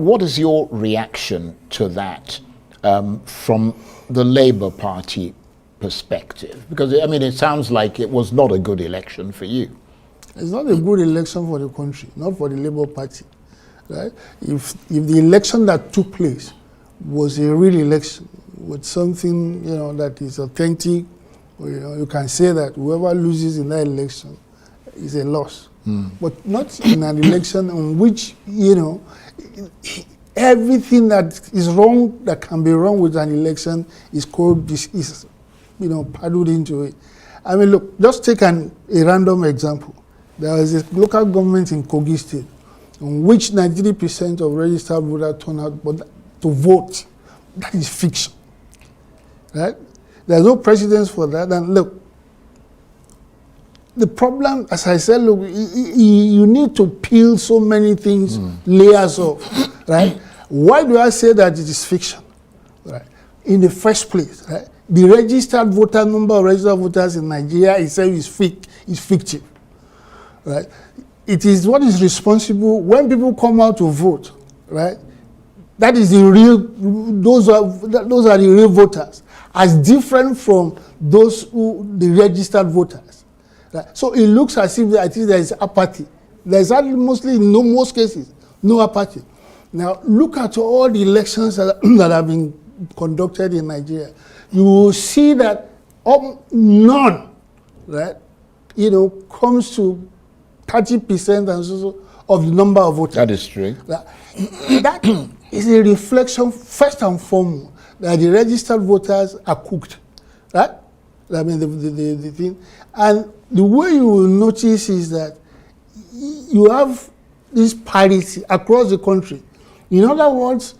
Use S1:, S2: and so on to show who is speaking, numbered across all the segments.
S1: what is your reaction to that from the Labour Party perspective? Because, I mean, it sounds like it was not a good election for you.
S2: It's not a good election for the country, not for the Labour Party, right? If the election that took place was a real election with something, that is authentic, you can say that whoever loses in that election is a loss. But not in an election in which, everything that is wrong, that can be wrong with an election is paddled into it. I mean, look, just take a random example. There was a local government in Kogi State in which 93% of registered voters turn out to vote. That is fiction, right? There's no precedence for that. And look, the problem, as I said, look, you need to peel so many things, layers off, right? Why do I say that it is fiction, right? In the first place, right? The registered voter number of registered voters in Nigeria itself is fictive, right? It is what is responsible when people come out to vote, right? That is the real. Those are the real voters, as different from the registered voters. Right? So it looks as if there is apathy. There is mostly, in most cases, no apathy. Now look at all the elections that have been conducted in Nigeria. You will see that none, right, comes to 30% and so of the number of voters.
S1: That is true.
S2: That is a reflection, first and foremost, that the registered voters are cooked, right? I mean, the thing. And the way you will notice is that you have this parity across the country. In other words,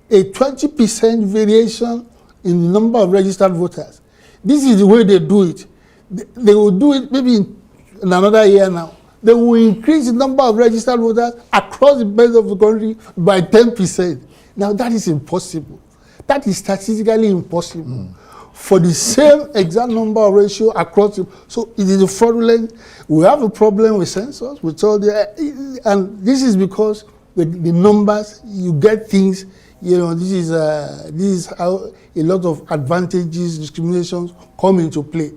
S2: a 20% variation in the number of registered voters. This is the way they do it. They will do it maybe in another year now. They will increase the number of registered voters across the base of the country by 10%. Now that is impossible. That is statistically impossible. For the same exact number of ratio across the, so it is a fraudulent. We have a problem with census, with all and this is because the numbers, you get things, this is how a lot of advantages, discriminations come into play.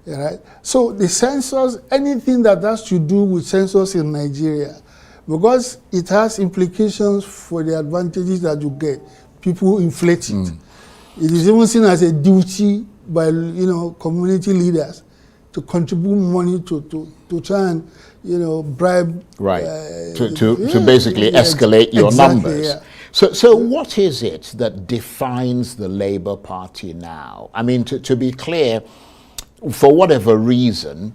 S2: Right? So the census, anything that has to do with census in Nigeria, because it has implications for the advantages that you get, people inflate it. It is even seen as a duty by community leaders to contribute money to try and bribe.
S1: Right. To basically escalate your numbers. Yeah. So what is it that defines the Labour Party now? I mean, to be clear, for whatever reason,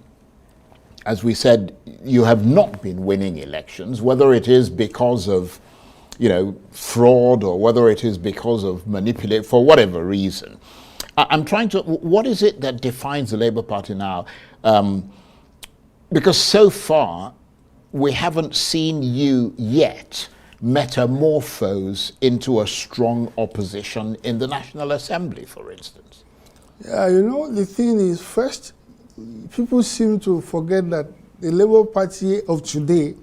S1: as we said, you have not been winning elections, whether it is because of, fraud or whether it is because of manipulation, for whatever reason. I'm trying to, what is it that defines the Labour Party now? Because so far, we haven't seen you yet metamorphose into a strong opposition in the National Assembly, for instance.
S2: Yeah, the thing is, first, people seem to forget that the Labour Party of today,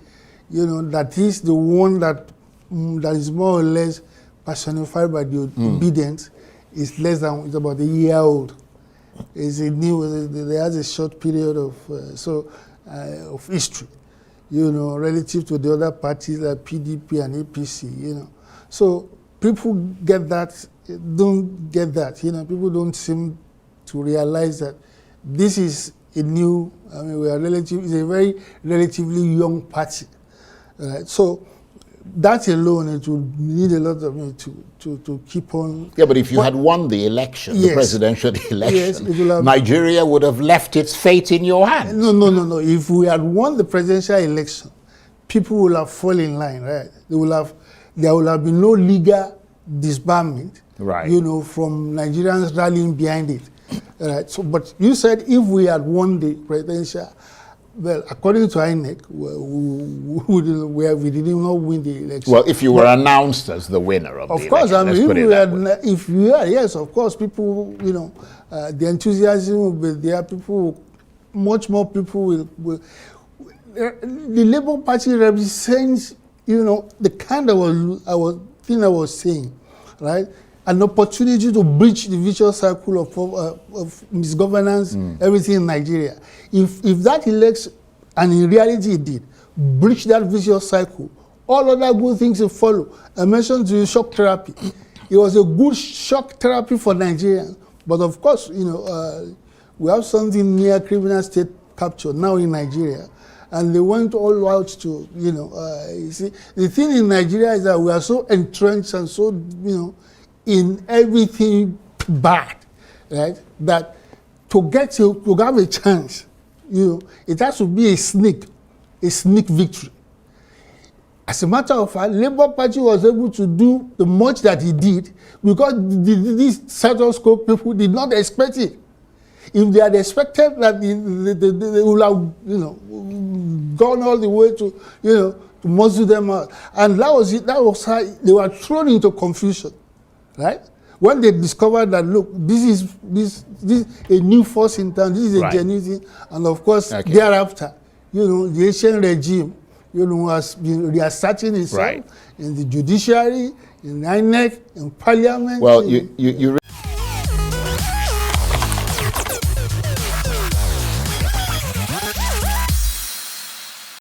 S2: that is the one that is more or less personified by the obedience, is it's about a year old. It's there has a short period of history, relative to the other parties like PDP and APC, So people don't get that, people don't seem to realize that this is a new, it's a very relatively young party. Right? So that alone, it would need a lot of to keep on.
S1: Yeah, but if you had won the election,
S2: yes,
S1: the presidential election,
S2: yes,
S1: Nigeria would have left its fate in your hands.
S2: No. If we had won the presidential election, people will have fallen in line, right? There will have been no legal disbarment,
S1: right?
S2: From Nigerians rallying behind it. Right. So, but you said if we had won the presidential, well, according to INEC, we did not win the election.
S1: Well, if you were announced as the winner of the election,
S2: course, if we had, yes, of course, people, the enthusiasm will be there. Much more people will. The Labour Party represents you know, the kind of I was saying, right? An opportunity to breach the vicious cycle of misgovernance, everything in Nigeria. If that elects, and in reality it did, breach that vicious cycle, all other good things will follow. I mentioned to you shock therapy. It was a good shock therapy for Nigerians. But of course, you know, we have something near criminal state capture now in Nigeria. And they went all out to, you know, you see, the thing in Nigeria is that we are so entrenched and so, you know, in everything bad, right? That to have a chance, you know, it has to be a sneak victory. As a matter of fact, Labour Party was able to do the much that he did because these stethoscope people did not expect it. If they had expected that they would have, you know, gone all the way to, you know, to muzzle them out. And that was it. That was how they were thrown into confusion, right? When they discovered that, look, this is a new force in town, this is a genuine thing, and of course, thereafter, you know, the Asian regime, you know, has been reasserting itself in the judiciary, in INEC, in parliament.
S1: Well, you